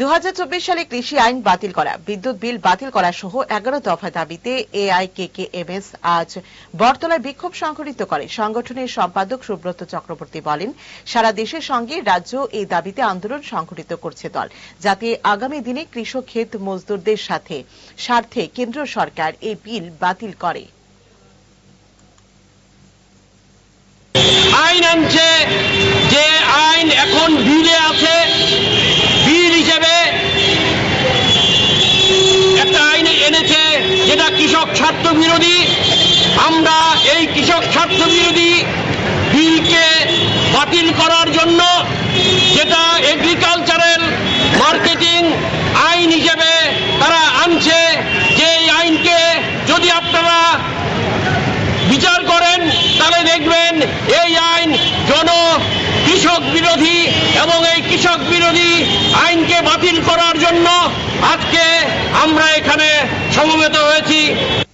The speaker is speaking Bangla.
2024 সালে কৃষি আইন বাতিল করা, বিদ্যুৎ বিল বাতিল করা সহ 11 দফা দাবিতে এআইকেকেএমএস আজ বটতলায় বিক্ষোভ সংঘটিত করে। সংগঠনের সম্পাদক সুব্রত চক্রবর্তী বলেন, সারা দেশের সঙ্গে রাজ্য এই দাবিতে আন্দোলন সংঘটিত করছে দল, যাতে আগামী দিনে কৃষক ক্ষেত মজদুরদের স্বার্থে কেন্দ্র সরকার এই বিল বাতিল করে। আইন আনছে, যে আইন এখন বিলে আছে, বিল হিসেবে একটা আইন এনেছে যেটা কৃষক স্বার্থ বিরোধী। আমরা এই কৃষক স্বার্থ বিরোধী বিলকে বাতিল করার জন্য, যেটা এগ্রিকালচারাল মার্কেটিং আইন হিসেবে তারা আনছে, যে এই আইনকে যদি আপনারা বিচার করেন তাহলে দেখবেন এই আইন কৃষক বিরোধী, এবং এই কৃষক বিরোধী আইনকে বাতিল করার জন্য আজকে আমরা এখানে সমবেত হয়েছি।